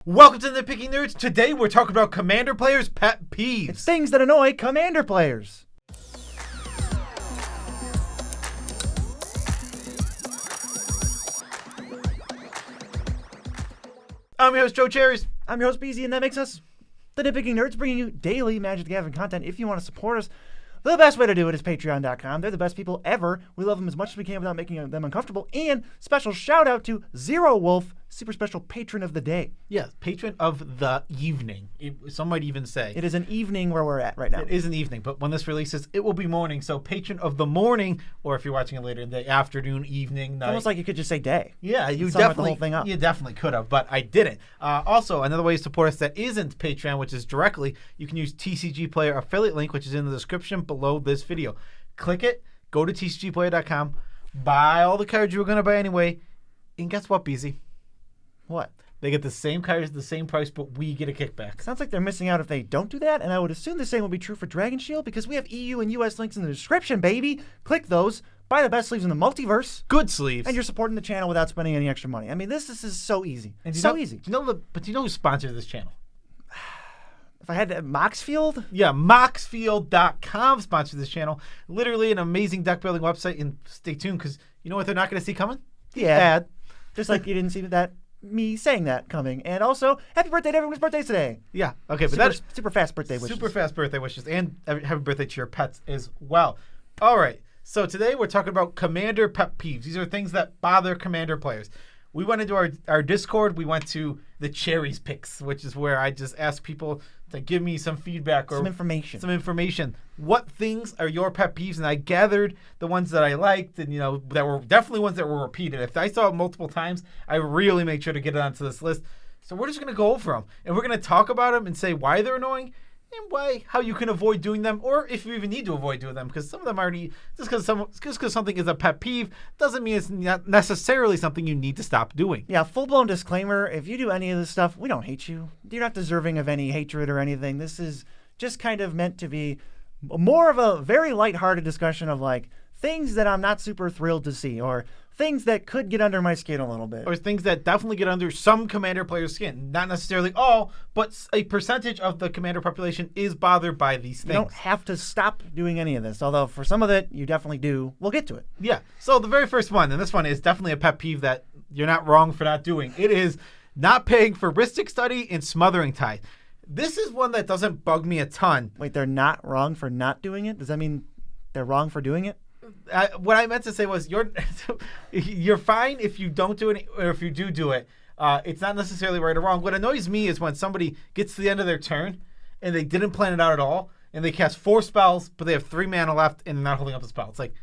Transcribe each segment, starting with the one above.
Welcome to Nitpicking Nerds. Today we're talking about Commander players' pet peeves. It's things that annoy Commander players. I'm your host, Joe Cherries. I'm your host, BEEZY, and that makes us the Nitpicking Nerds, bringing you daily Magic the Gathering content. If you want to support us, the best way to do it is patreon.com. They're the best people ever. We love them as much as we can without making them uncomfortable. And special shout out to Zero Wolf, super special patron of the day. Yes, patron of the evening. Some might even say. It is an evening where we're at right now. It is an evening, but when this releases, it will be morning. So patron of the morning, or if you're watching it later in the afternoon, evening, night. It's almost like you could just say day. Yeah, you Sum the definitely, whole thing up. you definitely could have, but I didn't. Also, another way to support us that isn't Patreon, which is directly, you can use TCG Player affiliate link, which is in the description below this video. Click it, go to TCGPLAYER.com, buy all the cards you were going to buy anyway, and guess what, BZ? What? They get the same cards, the same price, but we get a kickback. Sounds like they're missing out if they don't do that, and I would assume the same will be true for Dragon Shield because we have EU and US links in the description, baby. Click those, buy the best sleeves in the multiverse. Good sleeves. And you're supporting the channel without spending any extra money. I mean, this is so easy. And So easy. Do you know who sponsored this channel? If I had to, Moxfield? Yeah, Moxfield.com sponsored this channel. Literally an amazing deck building website. And stay tuned because you know what they're not going to see coming? Yeah. Ad. Just like you didn't see that me saying that coming. And also, happy birthday to everyone's birthdays today. Yeah. Okay, but that's super fast birthday wishes. Super fast birthday wishes. And happy birthday to your pets as well. All right. So today we're talking about Commander pet peeves. These are things that bother Commander players. We went into our Discord. We went to the Cherries Picks, which is where I just ask people to give me some feedback or some information. What things are your pet peeves? And I gathered the ones that I liked, and that were definitely ones that were repeated. If I saw it multiple times, I really made sure to get it onto this list. So we're just gonna go over them, and we're gonna talk about them and say why they're annoying and how you can avoid doing them, or if you even need to avoid doing them, because some of them already just because something is a pet peeve doesn't mean it's not necessarily something you need to stop doing. Yeah, full-blown disclaimer, if you do any of this stuff, we don't hate you. You're not deserving of any hatred or anything. This is just kind of meant to be more of a very lighthearted discussion of like things that I'm not super thrilled to see, or things that could get under my skin a little bit. Or things that definitely get under some Commander players' skin. Not necessarily all, but a percentage of the Commander population is bothered by these things. You don't have to stop doing any of this, although for some of it, you definitely do. We'll get to it. Yeah. So the very first one, and this one is definitely a pet peeve that you're not wrong for not doing. It is not paying for Ristic Study and Smothering Tithe. This is one that doesn't bug me a ton. Wait, they're not wrong for not doing it? Does that mean they're wrong for doing it? What I meant to say was you're fine if you don't do it, or if you do it. It's not necessarily right or wrong. What annoys me is when somebody gets to the end of their turn and they didn't plan it out at all, and they cast 4 spells, but they have 3 mana left and they're not holding up the spell. It's like,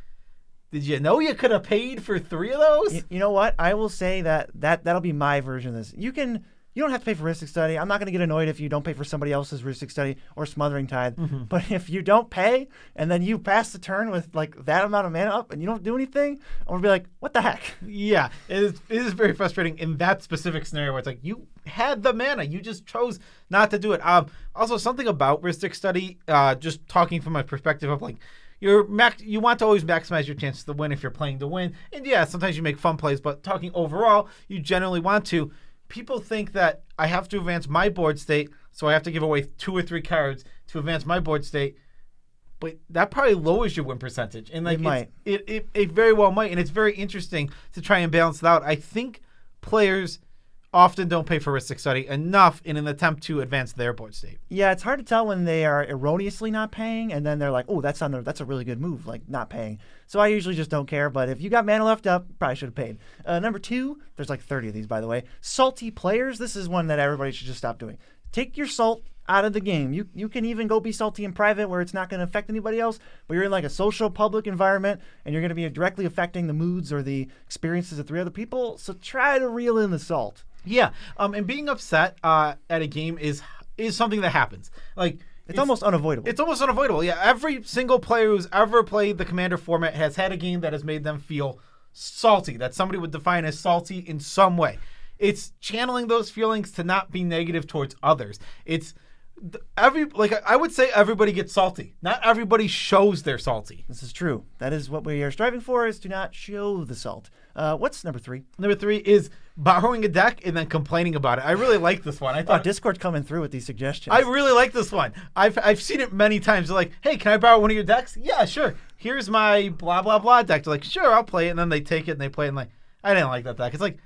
did you know you could have paid for 3 of those? You know what? I will say that'll be my version of this. You don't have to pay for Ristic Study. I'm not going to get annoyed if you don't pay for somebody else's Ristic Study or Smothering Tithe. Mm-hmm. But if you don't pay and then you pass the turn with like that amount of mana up and you don't do anything, I'm going to be like, what the heck? Yeah, it is very frustrating in that specific scenario where it's like you had the mana. You just chose not to do it. Also, something about Ristic Study, just talking from my perspective of like, you want to always maximize your chances to win if you're playing to win. And yeah, sometimes you make fun plays, but talking overall, you generally want to. People think that I have to advance my board state, so I have to give away 2 or 3 cards to advance my board state. But that probably lowers your win percentage. And like it very well might. And it's very interesting to try and balance it out. I think players often don't pay for Ristic Study enough in an attempt to advance their board state. Yeah, it's hard to tell when they are erroneously not paying, and then they're like, oh, that's a really good move, like not paying. So I usually just don't care, but if you got mana left up, probably should have paid. Number 2, there's like 30 of these, by the way. Salty players, this is one that everybody should just stop doing. Take your salt out of the game. You can even go be salty in private where it's not going to affect anybody else, but you're in like a social public environment and you're going to be directly affecting the moods or the experiences of 3 other people, so try to reel in the salt. Yeah, and being upset at a game is something that happens. Like it's almost unavoidable. It's almost unavoidable. Yeah, every single player who's ever played the Commander format has had a game that has made them feel salty, that somebody would define as salty in some way. It's channeling those feelings to not be negative towards others. It's I would say everybody gets salty. Not everybody shows they're salty. This is true. That is what we are striving for, is to not show the salt. What's number 3? Number 3 is borrowing a deck and then complaining about it. I really like this one. I Oh, thought Discord's coming through with these suggestions. I really like this one. I've seen it many times. They're like, hey, can I borrow one of your decks? Yeah, sure. Here's my blah, blah, blah deck. They're like, sure, I'll play it. And then they take it and they play it. And like, I didn't like that deck. It's like,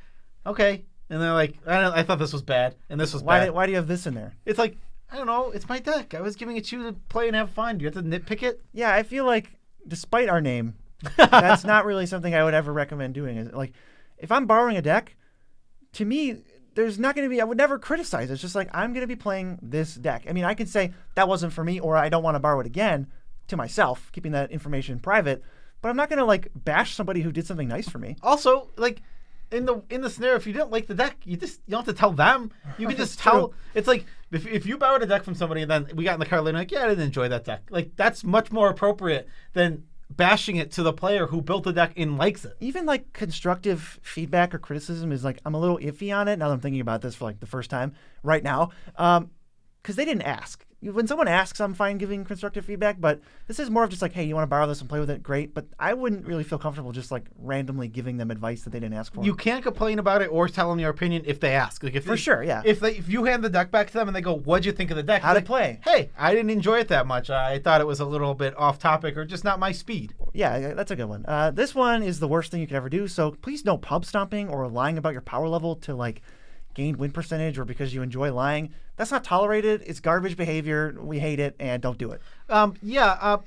okay. And they're like, I thought this was bad. And this was bad. Why do you have this in there? It's like, I don't know. It's my deck. I was giving it to you to play and have fun. Do you have to nitpick it? Yeah, I feel like, despite our name, that's not really something I would ever recommend doing. Is like, if I'm borrowing a deck, to me, there's not going to be, I would never criticize it. It's just like, I'm going to be playing this deck. I mean, I could say that wasn't for me or I don't want to borrow it again to myself, keeping that information private, but I'm not going to like bash somebody who did something nice for me. Also, like, in the scenario, if you didn't like the deck, you don't have to tell them. You can just tell. True. It's like if you borrowed a deck from somebody and then we got in the car later, like, yeah, I didn't enjoy that deck. Like, that's much more appropriate than bashing it to the player who built the deck and likes it. Even like constructive feedback or criticism is like, I'm a little iffy on it now that I'm thinking about this for like the first time right now, because they didn't ask. When someone asks, I'm fine giving constructive feedback, but this is more of just like, hey, you want to borrow this and play with it? Great. But I wouldn't really feel comfortable just like randomly giving them advice that they didn't ask for. You can't complain about it or tell them your opinion if they ask. Like, if For sure, yeah. If you hand the deck back to them and they go, what'd you think of the deck? How'd Like, it play? Hey, I didn't enjoy it that much. I thought it was a little bit off topic or just not my speed. Yeah, that's a good one. This one is the worst thing you could ever do. So please no pub stomping or lying about your power level to like gain win percentage or because you enjoy lying. That's not tolerated. It's garbage behavior. We hate it and don't do it.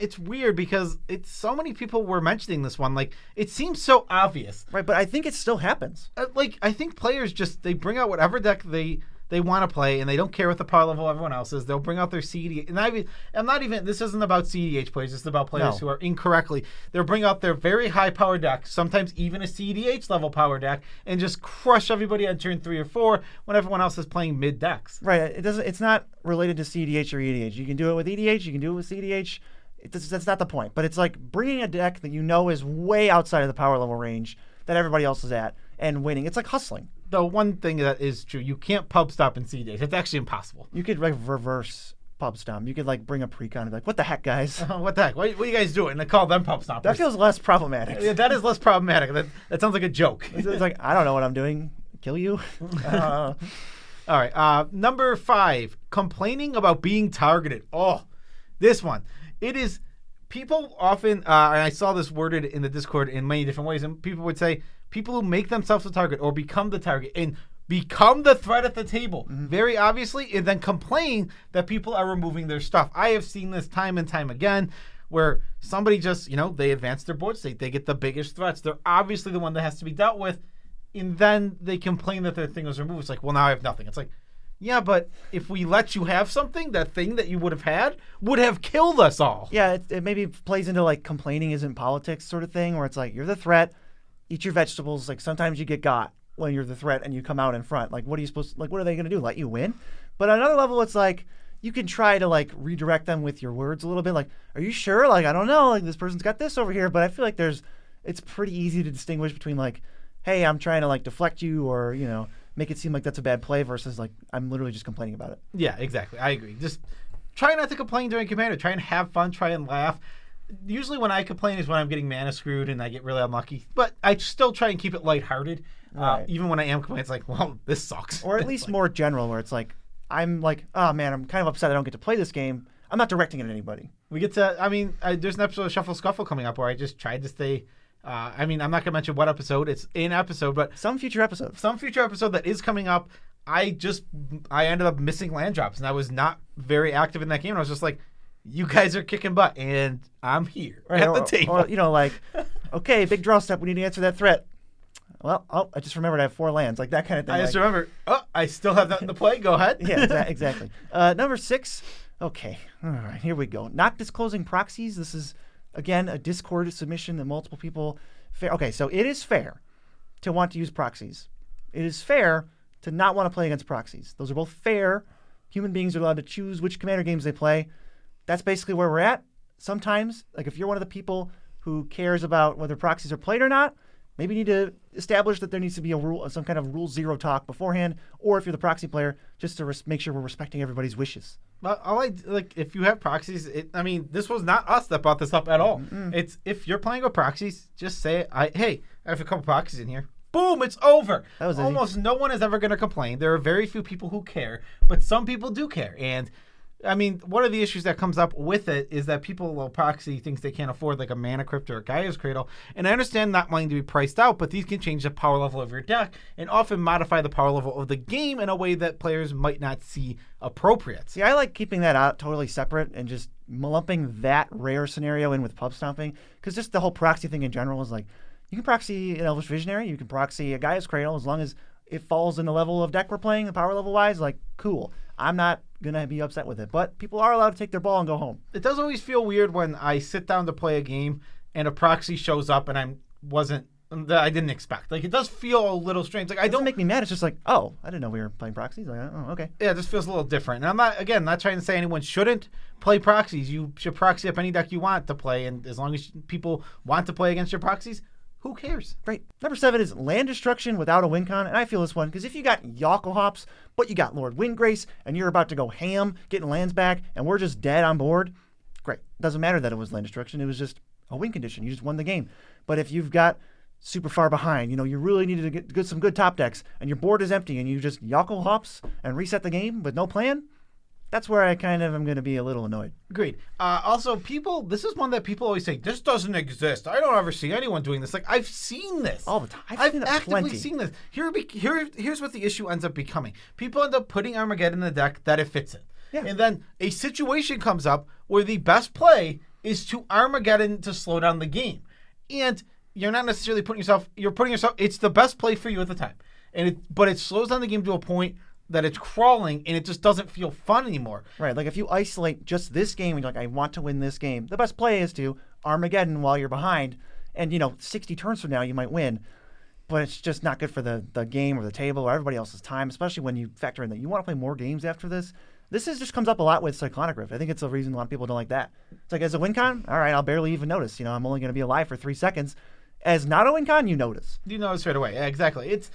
It's weird because it's so many people were mentioning this one. Like, it seems so obvious. Right, but I think it still happens. I think players they bring out whatever deck they want to play, and they don't care what the power level everyone else is. They'll bring out their CDH. And this isn't about CDH players. This is about players who are incorrectly. They'll bring out their very high power deck, sometimes even a CDH level power deck, and just crush everybody on turn 3 or 4 when everyone else is playing mid decks. Right. It's not related to CDH or EDH. You can do it with EDH. You can do it with CDH. That's not the point. But it's like bringing a deck that you know is way outside of the power level range that everybody else is at and winning. It's like hustling. The one thing that is true, you can't pub stop in CDH. It's actually impossible. You could like reverse pub stomp. You could like bring a precon and be like, what the heck, guys? What the heck? What are you guys doing? And they call them pub stompers. That feels less problematic. Yeah, that is less problematic. That sounds like a joke. It's like, I don't know what I'm doing. Kill you? All right. Number 5, complaining about being targeted. Oh, this one. It is, people often, and I saw this worded in the Discord in many different ways, and people would say, people who make themselves a target or become the target and become the threat at the table, very obviously, and then complain that people are removing their stuff. I have seen this time and time again where somebody just, they advance their board state. They get the biggest threats. They're obviously the one that has to be dealt with, and then they complain that their thing was removed. It's like, well, now I have nothing. It's like, yeah, but if we let you have something, that thing that you would have had would have killed us all. Yeah, it maybe plays into like complaining isn't politics sort of thing where it's like, you're the threat. Eat your vegetables. Like sometimes you get got when you're the threat and you come out in front. Like what are you supposed to, like what are they going to do? Let you win? But on another level, it's like you can try to like redirect them with your words a little bit. Like, are you sure? Like, I don't know. Like this person's got this over here. But I feel like it's pretty easy to distinguish between like, hey, I'm trying to like deflect you or, make it seem like that's a bad play versus like I'm literally just complaining about it. Yeah, exactly. I agree. Just try not to complain during Commander. Try and have fun. Try and laugh. Usually when I complain is when I'm getting mana screwed and I get really unlucky. But I still try and keep it lighthearted. Right. Even when I am complaining, it's like, well, this sucks. Or at least more general where it's like, I'm like, oh man, I'm kind of upset I don't get to play this game. I'm not directing it at anybody. We get to, there's an episode of Shuffle Scuffle coming up where I just tried to stay, I'm not going to mention what episode. It's an episode, but Some future episode that is coming up. I ended up missing land drops and I was not very active in that game. And I was just like, you guys are kicking butt, and I'm here at the table. Or, like, okay, big draw step. We need to answer that threat. Well, I just remembered I have 4 lands, like that kind of thing. I just remember, I still have nothing to play. Go ahead. Yeah, exactly. Number 6. Okay, all right, here we go. Not disclosing proxies. This is, again, a Discord submission that multiple people... Okay, so it is fair to want to use proxies. It is fair to not want to play against proxies. Those are both fair. Human beings are allowed to choose which Commander games they play. That's basically where we're at. Sometimes, like if you're one of the people who cares about whether proxies are played or not, maybe you need to establish that there needs to be a rule, some kind of rule 0 talk beforehand, or if you're the proxy player, just to make sure we're respecting everybody's wishes. Well, if you have proxies, this was not us that brought this up at all. Mm-mm. It's if you're playing with proxies, just say, hey, I have a couple proxies in here. boom, it's over. That was almost no one is ever going to complain. There are very few people who care, but some people do care. And I mean, one of the issues that comes up with it is that people will proxy things they can't afford, like a Mana Crypt or a Gaia's Cradle. And I understand not wanting to be priced out, but these can change the power level of your deck and often modify the power level of the game in a way that players might not see appropriate. See, I like keeping that out totally separate and just lumping that rare scenario in with pub stomping, because just the whole proxy thing in general is like, you can proxy an Elvish Visionary, you can proxy a Gaia's Cradle, as long as it falls in the level of deck we're playing, the power level wise, like, cool. I'm not going to be upset with it. But people are allowed to take their ball and go home. It does always feel weird when I sit down to play a game and a proxy shows up and I didn't expect. Like, it does feel a little strange. Like, It doesn't make me mad. It's just like, oh, I didn't know we were playing proxies. Like, oh, okay. Yeah, it just feels a little different. And I'm not trying to say anyone shouldn't play proxies. You should proxy up any deck you want to play. And as long as people want to play against your proxies, who cares? Great. Number 7 is land destruction without a win con. And I feel this one because if you got Yoko Hops, but you got Lord Windgrace, and you're about to go ham, getting lands back, and we're just dead on board, great. Doesn't matter that it was land destruction. It was just a win condition. You just won the game. But if you've got super far behind, you really needed to get some good top decks, and your board is empty, and you just Yoko Hops and reset the game with no plan, that's where I kind of am going to be a little annoyed. Agreed. Also, this is one that people always say, this doesn't exist. I don't ever see anyone doing this. Like, I've seen this. All the time. I've actively seen this. Here's what the issue ends up becoming. People end up putting Armageddon in the deck that it fits it. Yeah. And then a situation comes up where the best play is to Armageddon to slow down the game. And you're not necessarily you're putting yourself, it's the best play for you at the time. But it slows down the game to a point that it's crawling and it just doesn't feel fun anymore. Right. Like if you isolate just this game and you're like, I want to win this game, the best play is to Armageddon while you're behind. And 60 turns from now you might win. But it's just not good for the game or the table or everybody else's time, especially when you factor in that you want to play more games after this. This just comes up a lot with Cyclonic Rift. I think it's the reason a lot of people don't like that. It's like, as a win con, all right, I'll barely even notice. I'm only going to be alive for 3 seconds. As not a win con, you notice. You notice right away. Yeah, exactly. It's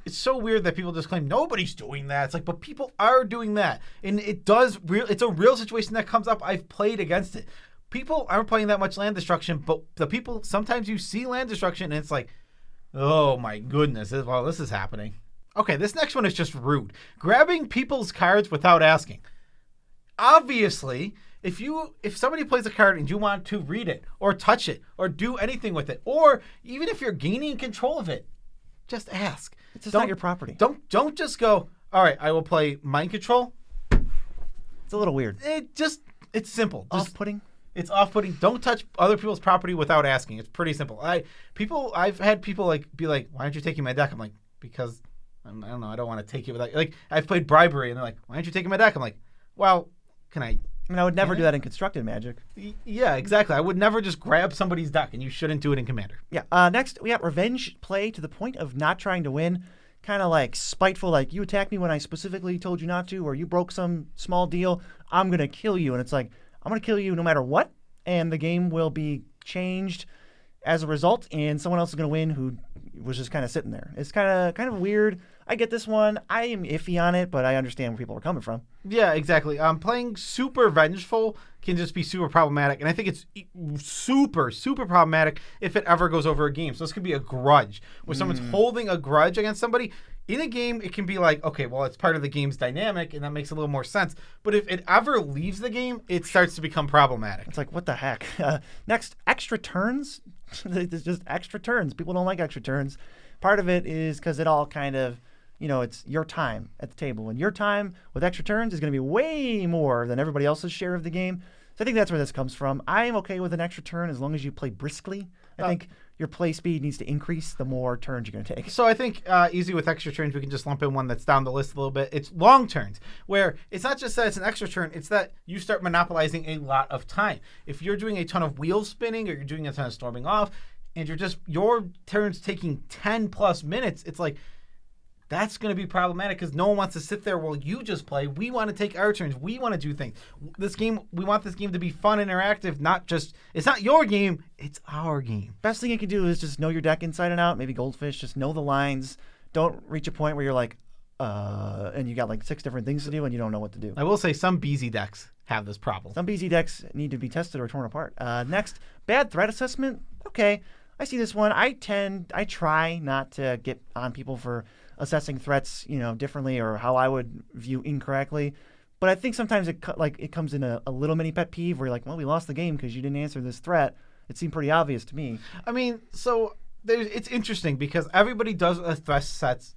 so weird that people just claim nobody's doing that. It's like, but people are doing that. And it's a real situation that comes up. I've played against it. People aren't playing that much land destruction, but sometimes you see land destruction and it's like, oh my goodness, this is happening. Okay, this next one is just rude. Grabbing people's cards without asking. Obviously, if somebody plays a card and you want to read it or touch it or do anything with it, or even if you're gaining control of it, just ask. It's just not your property. Don't just go, all right, I will play Mind Control. It's a little weird. It's simple. Off-putting? It's off-putting. Don't touch other people's property without asking. It's pretty simple. I've had people be like, why aren't you taking my deck? I'm like, because I don't know, I don't want to take it without, like, I've played Bribery and they're like, why aren't you taking my deck? I'm like, well, can I? I would never do that in Constructed Magic. Yeah, exactly. I would never just grab somebody's deck, and you shouldn't do it in Commander. Yeah. Next, we got revenge play to the point of not trying to win. Kind of like spiteful, like you attacked me when I specifically told you not to, or you broke some small deal. I'm going to kill you. And it's like, I'm going to kill you no matter what. And the game will be changed as a result, and someone else is going to win who was just kind of sitting there. It's kind of weird. I get this one. I am iffy on it, but I understand where people are coming from. Yeah, exactly. Playing super vengeful can just be super problematic, and I think it's super, super problematic if it ever goes over a game. So this could be a grudge, where someone's holding a grudge against somebody. In a game, it can be like, okay, well, it's part of the game's dynamic, and that makes a little more sense. But if it ever leaves the game, it starts to become problematic. It's like, what the heck? Next, extra turns. It's just extra turns. People don't like extra turns. Part of it is because it all kind of, it's your time at the table. And your time with extra turns is going to be way more than everybody else's share of the game. So I think that's where this comes from. I am okay with an extra turn as long as you play briskly. I think your play speed needs to increase the more turns you're going to take. So I think easy with extra turns, we can just lump in one that's down the list a little bit. It's long turns, where it's not just that it's an extra turn, it's that you start monopolizing a lot of time. If you're doing a ton of wheel spinning or you're doing a ton of storming off, and your turn's taking 10 plus minutes, it's like, that's going to be problematic because no one wants to sit there while you just play. We want to take our turns. We want to do things. We want this game to be fun, interactive, it's not your game, it's our game. Best thing you can do is just know your deck inside and out, maybe Goldfish, just know the lines. Don't reach a point where you're like, and you got like 6 different things to do and you don't know what to do. I will say some BEEZY decks have this problem. Some BEEZY decks need to be tested or torn apart. Next, bad threat assessment. Okay. I see this one. I try not to get on people for assessing threats, differently or how I would view incorrectly. But I think sometimes it comes in a little mini pet peeve where you're like, well, we lost the game because you didn't answer this threat. It seemed pretty obvious to me. I mean, so it's interesting because everybody does assess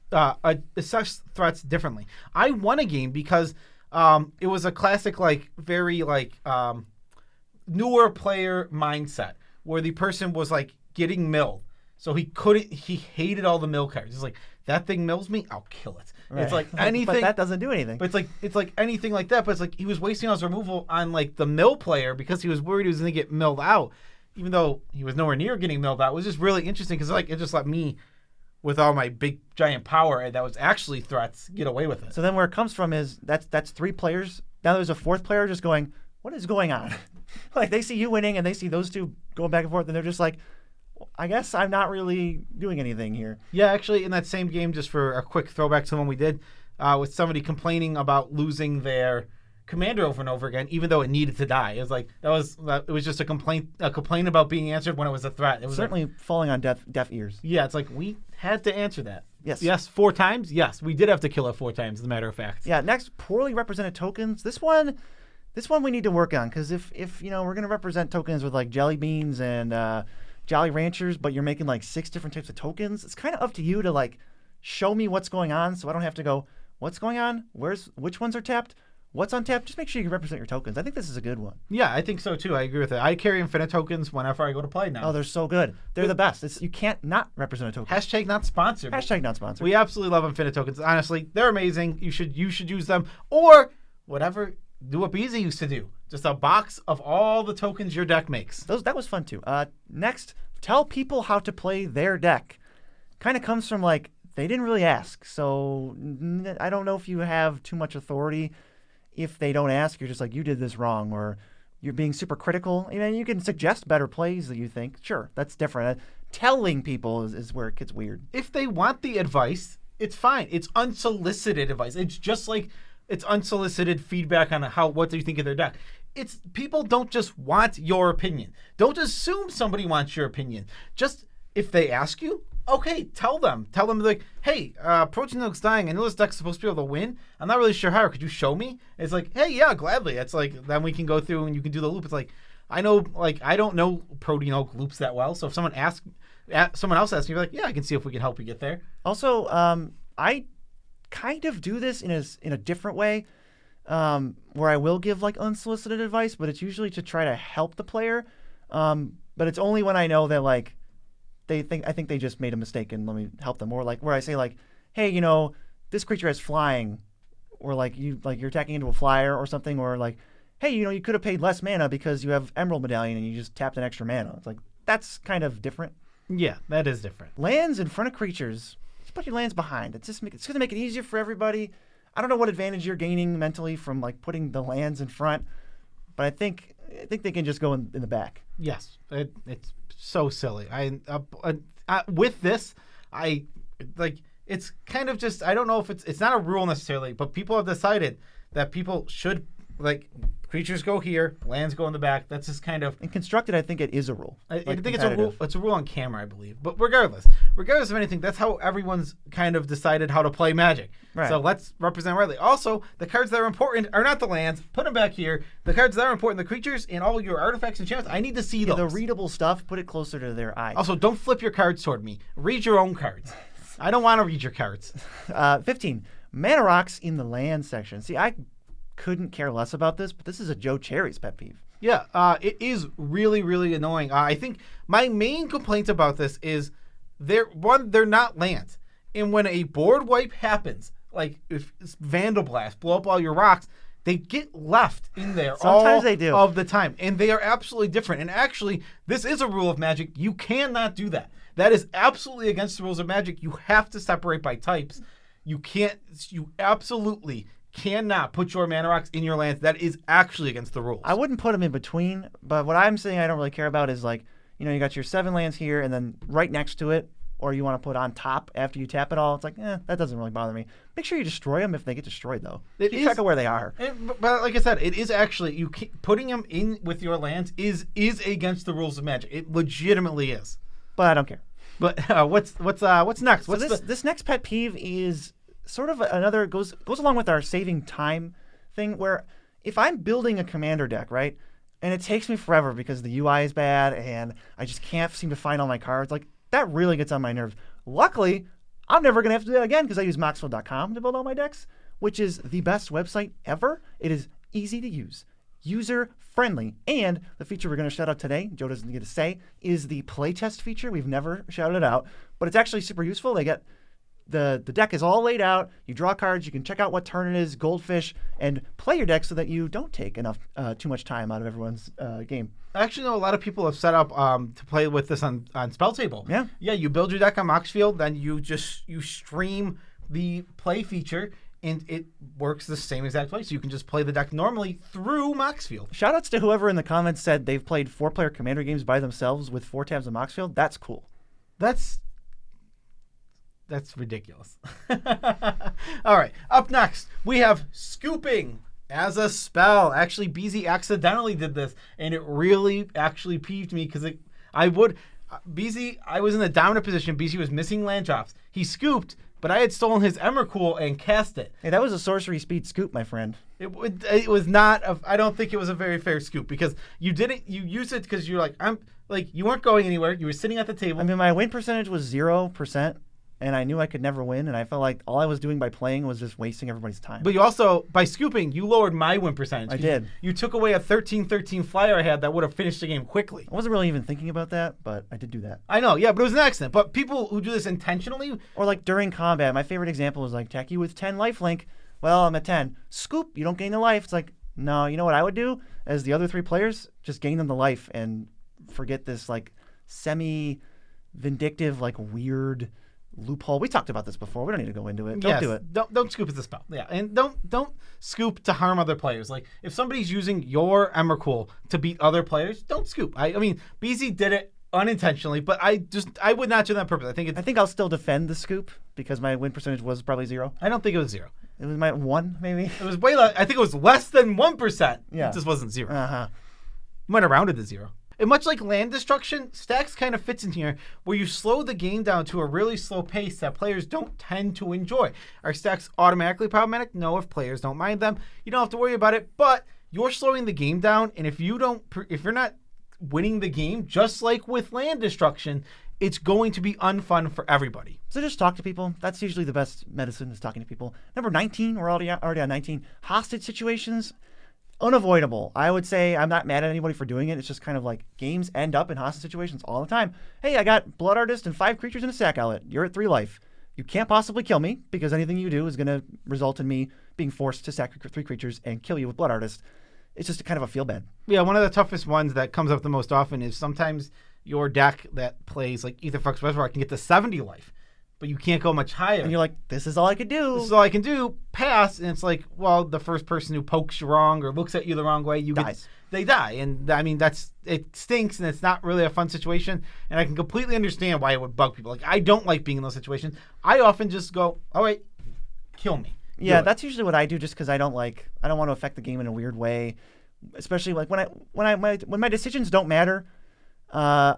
threats differently. I won a game because it was a classic, very newer player mindset where the person was getting milled. So he hated all the mill cards. He's like, that thing mills me, I'll kill it. Right. It's like anything. But that doesn't do anything. But it's like anything like that. But it's like he was wasting all his removal on the mill player because he was worried he was going to get milled out, even though he was nowhere near getting milled out. It was just really interesting because it just let me, with all my big giant power that was actually threats, get away with it. So then where it comes from is that's 3 players. Now there's a 4th player just going, what is going on? They see you winning and they see those 2 going back and forth and they're just like, I guess I'm not really doing anything here. Yeah, actually, in that same game, just for a quick throwback to the one we did, with somebody complaining about losing their commander over and over again, even though it needed to die. It was it was just a complaint about being answered when it was a threat. It was certainly falling on deaf ears. Yeah, it's like we had to answer that. Yes, 4 times. Yes, we did have to kill it 4 times. As a matter of fact. Yeah. Next, poorly represented tokens. This one we need to work on because if we're gonna represent tokens with jelly beans and Jolly Ranchers, but you're making 6 different types of tokens, it's kind of up to you to show me what's going on so I don't have to go, what's going on? Which ones are tapped? What's untapped? Just make sure you can represent your tokens. I think this is a good one. Yeah, I think so too. I agree with it. I carry infinite tokens whenever I go to play now. Oh, they're so good. They're the best. You can't not represent a token. Hashtag not sponsored. Hashtag not sponsored. We absolutely love infinite tokens. Honestly, they're amazing. You should use them or whatever. Do what BEEZY used to do. Just a box of all the tokens your deck makes. That was fun too. Next, tell people how to play their deck. Kind of comes from they didn't really ask. So I don't know if you have too much authority. If they don't ask, you're just you did this wrong, or you're being super critical. You can suggest better plays that you think. Sure, that's different. Telling people is where it gets weird. If they want the advice, it's fine. It's unsolicited advice. It's just it's unsolicited feedback on what do you think of their deck. People don't just want your opinion. Don't assume somebody wants your opinion. Just if they ask you, okay, tell them. Tell them hey, Protein Milk's dying. I know this deck's supposed to be able to win. I'm not really sure how. Could you show me? It's hey, yeah, gladly. It's then we can go through and you can do the loop. It's I know I don't know Protein Milk loops that well. So if someone else asks me, yeah, I can see if we can help you get there. Also, I kind of do this in a different way. Where I will give unsolicited advice, but it's usually to try to help the player. But it's only when I know that I think they just made a mistake and let me help them. Or where I say hey, this creature has flying, or you're attacking into a flyer or something, or hey, you could have paid less mana because you have Emerald Medallion and you just tapped an extra mana. It's that's kind of different. Yeah, that is different. Lands in front of creatures. Just put your lands behind. It's going to make it easier for everybody. I don't know what advantage you're gaining mentally from putting the lands in front, but I think they can just go in the back. Yes, it's so silly. With this, it's kind of just, I don't know if it's not a rule necessarily, but people have decided that people should creatures go here, lands go in the back. That's just kind of. In Constructed, I think it is a rule. I think it's a rule. It's a rule on camera, I believe. But regardless of anything, that's how everyone's kind of decided how to play Magic. Right. So let's represent rightly. Also, the cards that are important are not the lands. Put them back here. The cards that are important, the creatures and all your artifacts and enchantments. I need to see those. The readable stuff. Put it closer to their eyes. Also, don't flip your cards toward me. Read your own cards. I don't want to read your cards. 15. Mana rocks in the land section. See, I couldn't care less about this, but this is a Joe Cherry's pet peeve. Yeah, it is really, really annoying. I think my main complaint about this is they're not lands. And when a board wipe happens, if Vandal Blast, blow up all your rocks, they get left in there Sometimes they do. Of the time. And they are absolutely different. And actually, this is a rule of Magic. You cannot do that. That is absolutely against the rules of Magic. You have to separate by types. You absolutely cannot put your mana rocks in your lands. That is actually against the rules. I wouldn't put them in between, but what I'm saying I don't really care about is you got your 7 lands here and then right next to it, or you want to put on top after you tap it all. It's that doesn't really bother me. Make sure you destroy them if they get destroyed, though. Keep track of where they are. But like I said, it is actually, putting them in with your lands is against the rules of Magic. It legitimately is. but I don't care. But what's next? So this next pet peeve is sort of another goes along with our saving time thing, where if I'm building a commander deck, right, and it takes me forever because the UI is bad and I just can't seem to find all my cards, like that really gets on my nerves. Luckily, I'm never going to have to do that again because I use Moxfield.com to build all my decks, which is the best website ever. It is easy to use, user-friendly, and the feature we're going to shout out today, Joe doesn't get to say, is the playtest feature. We've never shouted it out, but it's actually super useful. They get the deck is all laid out. You draw cards. You can check out what turn it is, goldfish, and play your deck so that you don't take too much time out of everyone's game. I actually know a lot of people have set up to play with this on Spell Table. Yeah. Yeah, you build your deck on Moxfield, then you stream the play feature, and it works the same exact way. So you can just play the deck normally through Moxfield. Shoutouts to whoever in the comments said they've played 4-player Commander games by themselves with 4 tabs of Moxfield. That's cool. That's ridiculous. All right, up next, we have scooping as a spell. Actually, BEEZY accidentally did this, and it really actually peeved me because BEEZY, I was in the dominant position. BEEZY was missing land drops. He scooped, but I had stolen his Emrakul and cast it. Hey, that was a sorcery speed scoop, my friend. It was not. I don't think it was a very fair scoop because you used it because you're you weren't going anywhere. You were sitting at the table. I mean, my win percentage was 0%. And I knew I could never win, and I felt like all I was doing by playing was just wasting everybody's time. But you also, by scooping, you lowered my win percentage. I did. You took away a 13-13 flyer I had that would have finished the game quickly. I wasn't really even thinking about that, but I did do that. I know, yeah, but it was an accident. But people who do this intentionally... Or like during combat, my favorite example is like, attack you with 10 lifelink. Well, I'm at 10. Scoop, you don't gain the life. It's like, no, you know what I would do? As the other 3 players, just gain them the life and forget this like semi-vindictive, like weird... loophole. We talked about this before. We don't need to go into it. Don't do it. Don't scoop as a spell. Yeah, and don't scoop to harm other players. Like if somebody's using your Emrakul to beat other players, don't scoop. I mean, BEEZY did it unintentionally, but I would not do that on purpose. I think I'll still defend the scoop because my win percentage was probably 0. I don't think it was 0. It was my 1 maybe. It was way less. I think it was less than 1%. Yeah, it just wasn't 0. Might have rounded to 0. And much like land destruction, stacks kind of fits in here where you slow the game down to a really slow pace that players don't tend to enjoy. Are stacks automatically problematic? No, if players don't mind them, you don't have to worry about it, but you're slowing the game down, and if you're not winning the game, just like with land destruction, it's going to be unfun for everybody. So just talk to people. That's usually the best medicine, is talking to people. Number 19, we're already on 19. Hostage situations. Unavoidable. I would say I'm not mad at anybody for doing it. It's just kind of like games end up in hostage situations all the time. Hey, I got Blood Artist and 5 creatures in a sack outlet. You're at 3 life. You can't possibly kill me because anything you do is going to result in me being forced to sack 3 creatures and kill you with Blood Artist. It's just kind of a feel bad. Yeah, one of the toughest ones that comes up the most often is sometimes your deck that plays like Aetherflux Reservoir can get to 70 life. But you can't go much higher. And you're like, this is all I could do. This is all I can do. Pass. And it's like, well, the first person who pokes you wrong or looks at you the wrong way, they die. And I mean, it stinks, and it's not really a fun situation. And I can completely understand why it would bug people. Like, I don't like being in those situations. I often just go, all right, kill me. Yeah, that's usually what I do, just because I don't want to affect the game in a weird way. Especially like when my decisions don't matter, I'm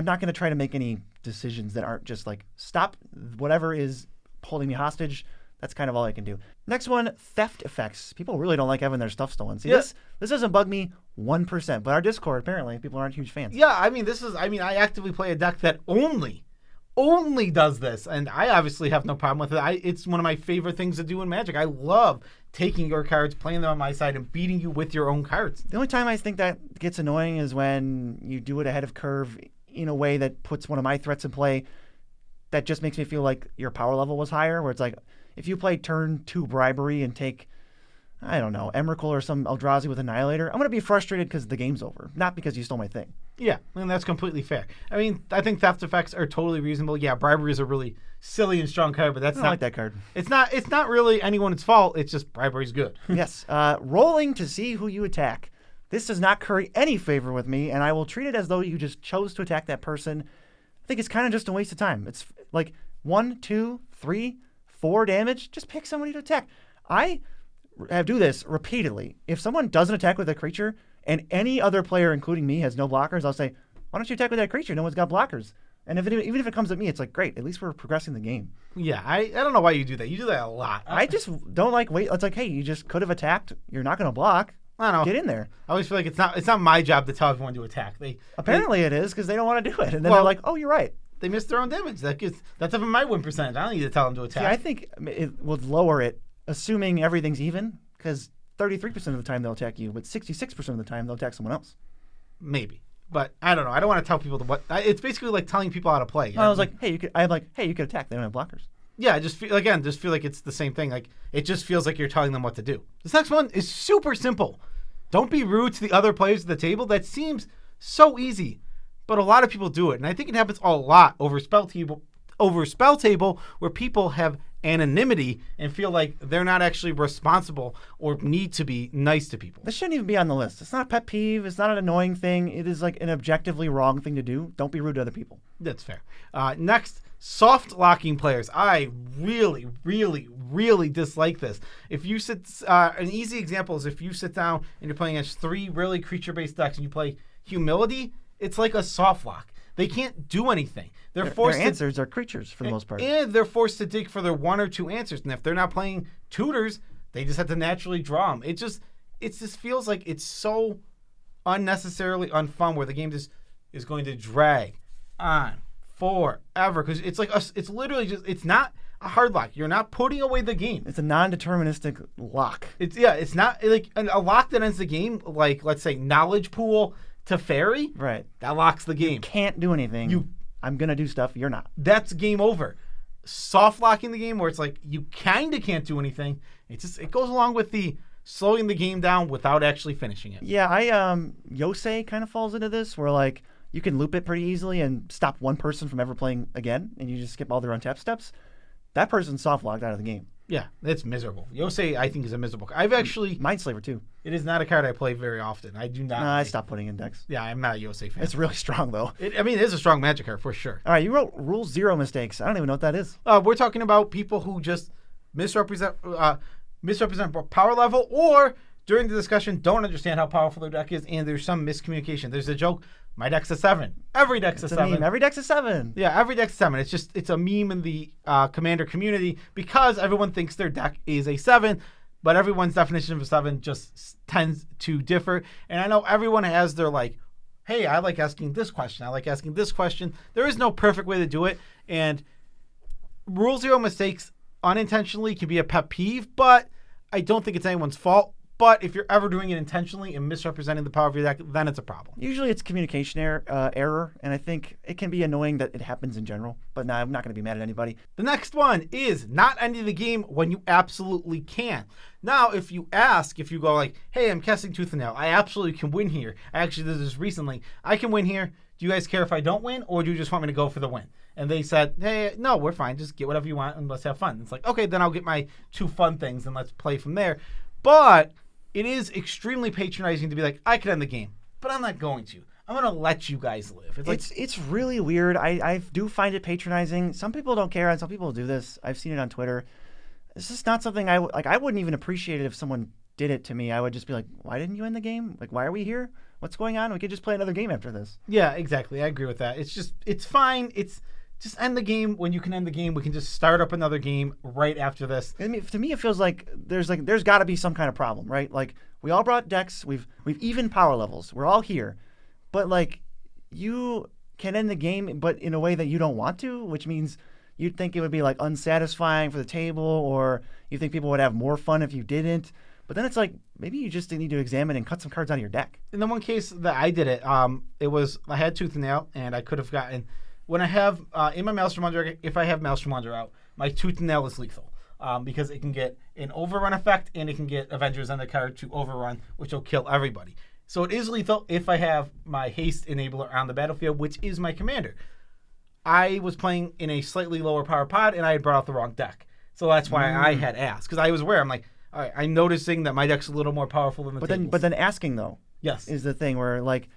not going to try to make any decisions that aren't just like stop whatever is holding me hostage. That's kind of all I can do. Next one, theft effects. People really don't like having their stuff stolen. See, this doesn't bug me 1%, but our Discord, apparently, people aren't huge fans. Yeah, I mean, I actively play a deck that only does this, and I obviously have no problem with it. It's one of my favorite things to do in Magic. I love taking your cards, playing them on my side, and beating you with your own cards. The only time I think that gets annoying is when you do it ahead of curve in a way that puts one of my threats in play that just makes me feel like your power level was higher, where it's like, if you play turn 2 Bribery and take, I don't know, Emrakul or some Eldrazi with Annihilator, I'm going to be frustrated because the game's over, not because you stole my thing. Yeah, and that's completely fair. I mean, I think theft effects are totally reasonable. Yeah, Bribery is a really silly and strong card, but I don't like that card. It's not really anyone's fault. It's just Bribery's good. Yes. Rolling to see who you attack. This does not curry any favor with me, and I will treat it as though you just chose to attack that person. I think it's kind of just a waste of time. It's like 1, 2, 3, 4 damage. Just pick somebody to attack. I do this repeatedly. If someone doesn't attack with a creature and any other player, including me, has no blockers, I'll say, why don't you attack with that creature? No one's got blockers. And even if it comes at me, it's like, great, at least we're progressing the game. Yeah, I don't know why you do that. You do that a lot. I just don't like wait. It's like, hey, you just could have attacked. You're not going to block. I don't know. Get in there. I always feel like it's not my job to tell everyone to attack. Apparently it is because they don't want to do it. And then they're like, oh, you're right. They miss their own damage. That's up in my win percentage. I don't need to tell them to attack. See, I think it would lower it, assuming everything's even, because 33% of the time they'll attack you, but 66% of the time they'll attack someone else. Maybe. But I don't know. I don't want to tell people it's basically like telling people how to play. I was like, hey, you could attack. They don't have blockers. Yeah, I just feel like it's the same thing. Like it just feels like you're telling them what to do. This next one is super simple. Don't be rude to the other players at the table. That seems so easy, but a lot of people do it, and I think it happens a lot over spell table where people have anonymity and feel like they're not actually responsible or need to be nice to people. This shouldn't even be on the list. It's not a pet peeve. It's not an annoying thing. It is like an objectively wrong thing to do. Don't be rude to other people. That's fair. Next, soft locking players. I really, really, really dislike this. If you an easy example is if you sit down and you're playing against 3 really creature-based decks and you play Humility, it's like a soft lock. They can't do anything. Their answers are creatures for the most part. And they're forced to dig for their 1 or 2 answers. And if they're not playing tutors, they just have to naturally draw them. It just feels like it's so unnecessarily unfun where the game just is going to drag on forever. Because it's literally just, it's not a hard lock. You're not putting away the game. It's a non-deterministic lock. It's not like a lock that ends the game, like let's say Knowledge Pool to Fairy. Right. That locks the game. You can't do anything. I'm going to do stuff. You're not. That's game over. Soft locking the game where it's like you kind of can't do anything. It goes along with the slowing the game down without actually finishing it. Yeah, Yosei kind of falls into this where like you can loop it pretty easily and stop one person from ever playing again and you just skip all their untapped steps. That person's soft locked out of the game. Yeah, it's miserable. Yosei, I think, is a miserable card. I've actually... Mindslaver, too. It is not a card I play very often. I do not... No, I stopped putting in decks. Yeah, I'm not a Yosei fan. It's really strong, though. It is a strong Magic card, for sure. All right, you wrote Rule 0 mistakes. I don't even know what that is. We're talking about people who just misrepresent power level or, during the discussion, don't understand how powerful their deck is, and there's some miscommunication. There's a joke... My deck's a 7. Every deck's a 7. Meme. Every deck's a 7. Yeah, every deck's a 7. It's a meme in the Commander community because everyone thinks their deck is a 7, but everyone's definition of a 7 just tends to differ. And I know everyone has their like, hey, I like asking this question. I like asking this question. There is no perfect way to do it. And Rule 0 mistakes unintentionally can be a pet peeve, but I don't think it's anyone's fault. But if you're ever doing it intentionally and misrepresenting the power of your deck, then it's a problem. Usually it's communication error, and I think it can be annoying that it happens in general. But no, I'm not going to be mad at anybody. The next one is not ending the game when you absolutely can. Now, if you go like, hey, I'm casting Tooth and Nail. I absolutely can win here. I actually did this recently. I can win here. Do you guys care if I don't win, or do you just want me to go for the win? And they said, hey, no, we're fine. Just get whatever you want and let's have fun. It's like, okay, then I'll get my 2 fun things and let's play from there. But... it is extremely patronizing to be like, I could end the game, but I'm not going to. I'm going to let you guys live. It's really weird. I do find it patronizing. Some people don't care, and some people do this. I've seen it on Twitter. It's just not something I wouldn't even appreciate it if someone did it to me. I would just be like, why didn't you end the game? Like, why are we here? What's going on? We could just play another game after this. Yeah, exactly. I agree with that. It's fine. Just end the game when you can end the game. We can just start up another game right after this. I mean, to me, it feels like there's got to be some kind of problem, right? Like we all brought decks. We've even power levels. We're all here, but like you can end the game, but in a way that you don't want to, which means you'd think it would be like unsatisfying for the table, or you think people would have more fun if you didn't. But then it's like maybe you just need to examine and cut some cards out of your deck. In the one case that I did it, I had Tooth and Nail, and I could have gotten. When I have, in my Maelstrom Wanderer, if I have Maelstrom Wanderer out, my Tooth and Nail is lethal because it can get an overrun effect and it can get Avengers on the card to overrun, which will kill everybody. So it is lethal if I have my Haste Enabler on the battlefield, which is my commander. I was playing in a slightly lower power pod and I had brought out the wrong deck. So that's why I had asked, because I was aware. I'm like, all right, I'm noticing that my deck's a little more powerful than the tables. But then asking, though, yes, is the thing where, like,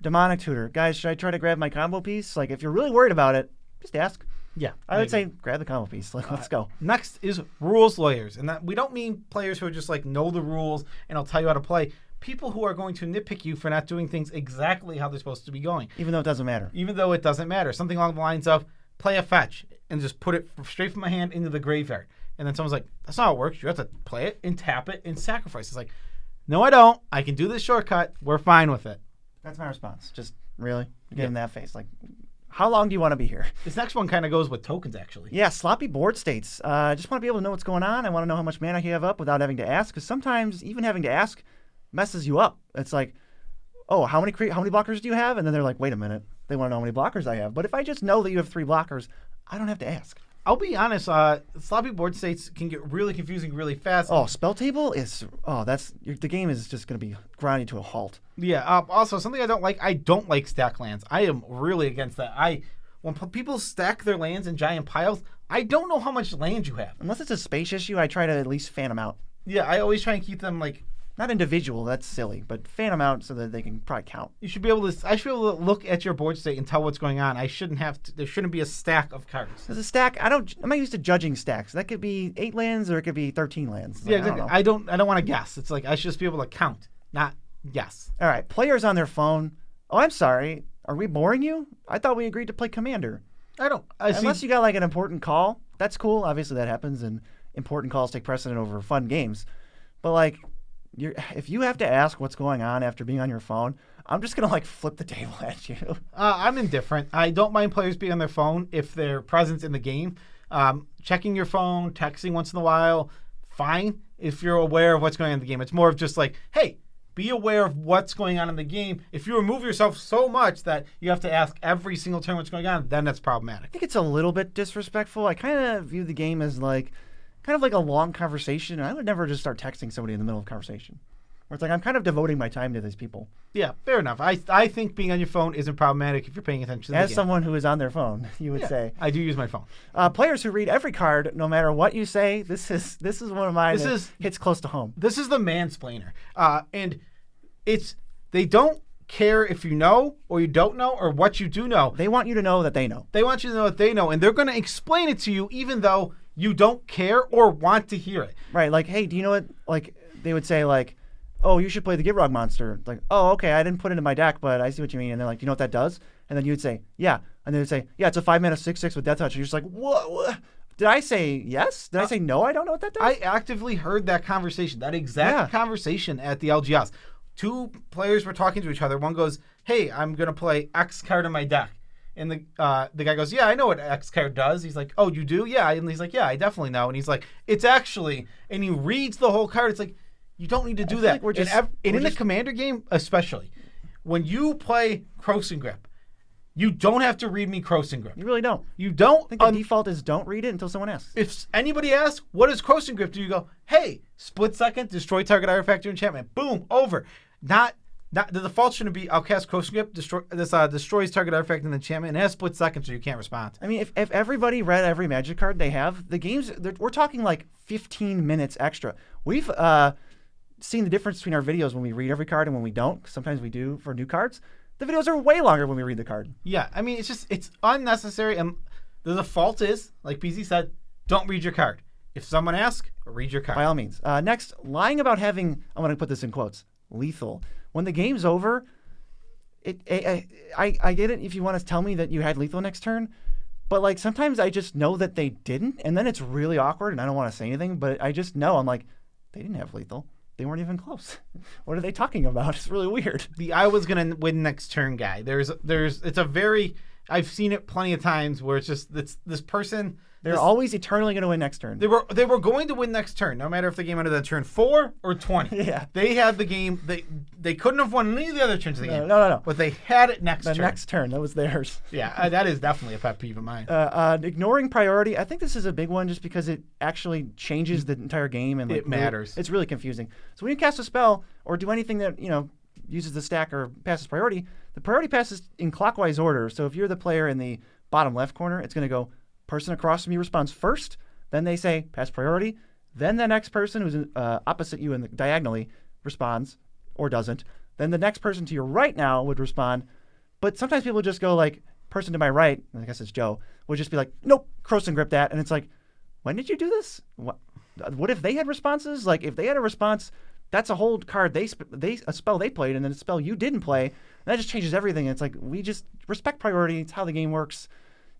Demonic Tutor. Guys, should I try to grab my combo piece? Like, if you're really worried about it, just ask. Yeah. I would say grab the combo piece. Like, let's go. Next is rules lawyers. And that we don't mean players who are just like know the rules and I'll tell you how to play, people who are going to nitpick you for not doing things exactly how they're supposed to be going. Even though it doesn't matter. Even though it doesn't matter. Something along the lines of play a fetch and just put it straight from my hand into the graveyard. And then someone's like, that's not how it works. You have to play it and tap it and sacrifice. It's like, no, I don't. I can do this shortcut. We're fine with it. That's my response. Just really give him that face. Like, how long do you want to be here? This next one kind of goes with tokens, actually. Yeah, sloppy board states. I just want to be able to know what's going on. I want to know how much mana you have up without having to ask. Because sometimes even having to ask messes you up. It's like, oh, how many blockers do you have? And then they're like, wait a minute. They want to know how many blockers I have. But if I just know that you have 3 blockers, I don't have to ask. I'll be honest, sloppy board states can get really confusing really fast. Oh, spell table is, the game is just going to be grinding to a halt. Yeah, also, something I don't like stack lands. I am really against that. When people stack their lands in giant piles, I don't know how much land you have. Unless it's a space issue, I try to at least fan them out. Yeah, I always try and keep them like... Not individual, that's silly, but fan them out so that they can probably count. I should be able to look at your board state and tell what's going on. There shouldn't be a stack of cards. There's a stack. I'm not used to judging stacks. That could be 8 lands or it could be 13 lands. Yeah, exactly. I don't want to guess. It's like I should just be able to count, not guess. All right, players on their phone. Oh, I'm sorry. Are we boring you? I thought we agreed to play Commander. Unless you got like an important call, that's cool. Obviously that happens and important calls take precedent over fun games. But like, if you have to ask what's going on after being on your phone, I'm just going to like flip the table at you. I'm indifferent. I don't mind players being on their phone if they're present in the game. Checking your phone, texting once in a while, fine if you're aware of what's going on in the game. It's more of just like, hey, be aware of what's going on in the game. If you remove yourself so much that you have to ask every single turn what's going on, then that's problematic. I think it's a little bit disrespectful. I kind of view the game as like kind of like a long conversation. I would never just start texting somebody in the middle of a conversation. Where it's like I'm kind of devoting my time to these people. Yeah, fair enough. I think being on your phone isn't problematic if you're paying attention to the game. As someone who is on their phone, you would say. I do use my phone. Players who read every card, no matter what you say, this is one of mine that hits close to home. This is the mansplainer. And they don't care if you know or you don't know or what you do know. They want you to know that they know. They want you to know that they know, and they're going to explain it to you even though you don't care or want to hear it. Right, like, hey, do you know what, like, they would say, like, oh, you should play the Gitrog monster. Like, oh, okay, I didn't put it in my deck, but I see what you mean. And they're like, do you know what that does? And then you would say, yeah. And they would say, yeah, it's a 5-mana 6/6 with Death Touch. And you're just like, what? Did I say yes? Did I say no? I don't know what that does? I actively heard that conversation, that exact conversation at the LGS. 2 players were talking to each other. One goes, hey, I'm going to play X card in my deck. And the guy goes, yeah, I know what X card does. He's like, oh, you do? Yeah. And he's like, yeah, I definitely know. And he's like, it's actually, and he reads the whole card. It's like, you don't need to do that. Like in the Commander game, especially, when you play Crossing Grip, you don't have to read me Crossing Grip. You really don't. You don't. I think the default is don't read it until someone asks. If anybody asks, what is Crossing Grip? Do you go, hey, split second, destroy target artifact or enchantment. Boom, over. Not the default shouldn't be, I'll cast Crossing Grip, destroys target artifact and enchantment, and it has split second so you can't respond. I mean, if everybody read every Magic card they have, the games, we're talking like 15 minutes extra. We've seen the difference between our videos when we read every card and when we don't. Sometimes we do for new cards. The videos are way longer when we read the card. Yeah, I mean, it's unnecessary. And the default is, like BZ said, don't read your card. If someone asks, read your card. By all means. Next, lying about having, I'm going to put this in quotes, lethal. When the game's over, I get it if you want to tell me that you had lethal next turn, but like sometimes I just know that they didn't, and then it's really awkward and I don't want to say anything, but I just know. I'm like, they didn't have lethal. They weren't even close. What are they talking about? It's really weird. The I was gonna win next turn guy. I've seen it plenty of times where it's just this person. They're always eternally going to win next turn. They were going to win next turn, no matter if the game ended at turn 4 or 20. Yeah. They had the game. They couldn't have won any of the other turns of the game. No. But they had it next turn. The next turn, that was theirs. Yeah, that is definitely a pet peeve of mine. Ignoring priority. I think this is a big one just because it actually changes the entire game and it matters. It's really confusing. So when you cast a spell or do anything that uses the stack or passes priority, the priority passes in clockwise order. So if you're the player in the bottom left corner, it's going to go. Person across from you responds first, then they say pass priority, then the next person who's opposite you diagonally responds or doesn't, then the next person to your right now would respond, but sometimes people just go like, person to my right, I guess it's Joe, would just be like, nope, Crossing Grip that, and it's like, when did you do this? What if they had responses? Like if they had a response that's a whole card a spell they played, and then a spell you didn't play. And that just changes everything. It's like, we just respect priority. It's how the game works.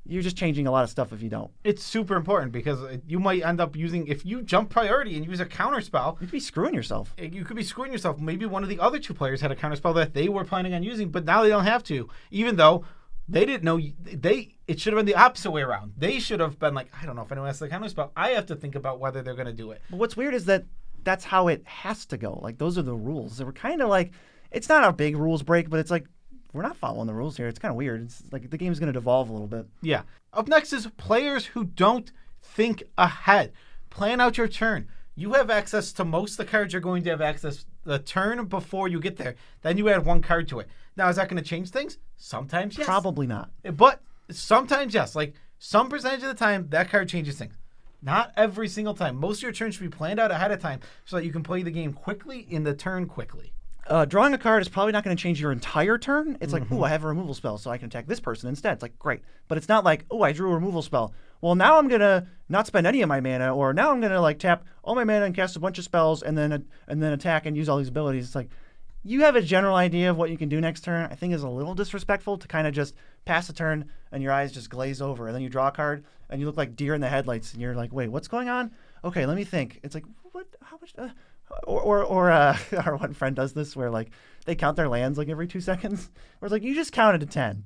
You're just changing a lot of stuff if you don't. It's super important because you might end up using, if you jump priority and use a counter spell, You'd be screwing yourself. you could be screwing yourself. Maybe one of the other 2 players had a counter spell that they were planning on using, but now they don't have to, even though they didn't know. It should have been the opposite way around. They should have been like, I don't know if anyone has the counter spell. I have to think about whether they're going to do it. But what's weird is that that's how it has to go. Like, those are the rules. They were kind of like, it's not a big rules break, but it's like, we're not following the rules here. It's kind of weird. It's like the game's going to devolve a little bit. Yeah. Up next is players who don't think ahead. Plan out your turn. You have access to most of the cards you're going to have access the turn before you get there. Then you add 1 card to it. Now, is that going to change things? Sometimes, yes. Probably not. But sometimes, yes. Like, some percentage of the time, that card changes things. Not every single time. Most of your turns should be planned out ahead of time so that you can play the game quickly in the turn quickly. Drawing a card is probably not going to change your entire turn. It's like, oh, I have a removal spell, so I can attack this person instead. It's like, great. But it's not like, oh, I drew a removal spell. Well, now I'm going to not spend any of my mana, or now I'm going to like tap all my mana and cast a bunch of spells and then attack and use all these abilities. It's like, you have a general idea of what you can do next turn. I think is a little disrespectful to kind of just pass a turn and your eyes just glaze over, and then you draw a card and you look like deer in the headlights, and you're like, wait, what's going on? Okay, let me think. It's like, what? How much? Our one friend does this where like they count their lands like every 2 seconds. Where it's like, you just counted to 10.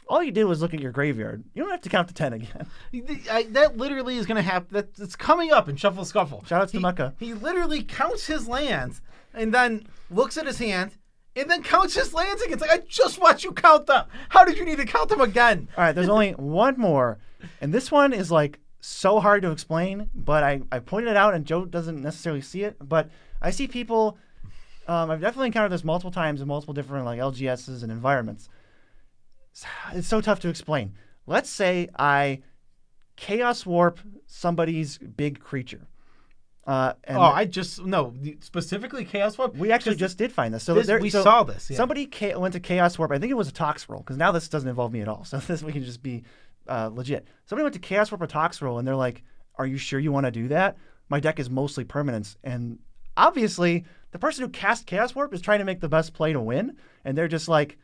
All you did was look at your graveyard. You don't have to count to 10 again. That literally is going to happen. That's coming up in Shuffle Scuffle. Shout out to Mucka. He literally counts his lands and then looks at his hand and then counts his lands again. It's like, I just watched you count them. How did you need to count them again? All right, there's only one more. And this one is like so hard to explain, but I pointed it out and Joe doesn't necessarily see it. But I see people, I've definitely encountered this multiple times in multiple different like LGSs and environments. It's so tough to explain. Let's say I Chaos Warp somebody's big creature. Specifically Chaos Warp? We actually just did find this. We saw this. Yeah. Somebody went to Chaos Warp. I think it was a Tox roll, because now this doesn't involve me at all. So we can just be legit. Somebody went to Chaos Warp a Tox roll, and they're like, are you sure you want to do that? My deck is mostly permanents. And obviously, the person who cast Chaos Warp is trying to make the best play to win. And they're just like,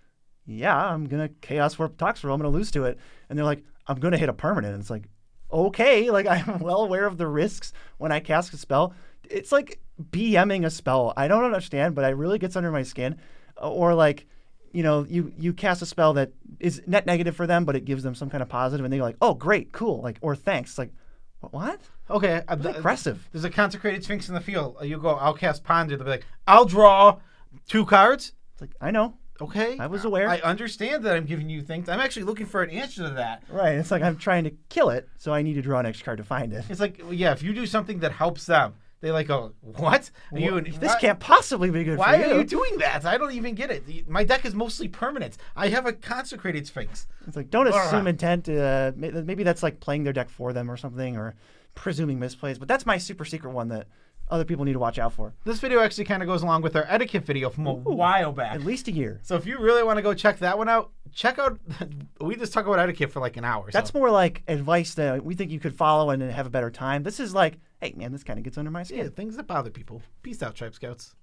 yeah, I'm going to Chaos Warp Tox roll. I'm going to lose to it. And they're like, I'm going to hit a permanent. And it's like, okay, like I'm well aware of the risks when I cast a spell. It's like BMing a spell. I don't understand, but it really gets under my skin. Or like, you cast a spell that is net negative for them, but it gives them some kind of positive, and they're like, oh, great, cool, like, or thanks. It's like, what? Okay. Aggressive. There's a Consecrated Sphinx in the field. You go, I'll cast Ponder. They'll be like, I'll draw 2 cards. It's like, I know. Okay. I was aware. I understand that I'm giving you things. I'm actually looking for an answer to that. Right. It's like I'm trying to kill it, so I need to draw an extra card to find it. It's like, yeah, if you do something that helps them, they like go, what? This can't possibly be good for you. Why are you doing that? I don't even get it. My deck is mostly permanents. I have a Consecrated Sphinx. It's like, don't assume intent. Maybe that's like playing their deck for them or something, or presuming misplays. But that's my super secret one that other people need to watch out for. This video actually kind of goes along with our etiquette video from a while back. At least a year. So if you really want to go check that one out, we just talk about etiquette for like an hour. That's more like advice that we think you could follow and have a better time. This is like, hey, man, this kind of gets under my skin. Yeah, things that bother people. Peace out, Tribe Scouts.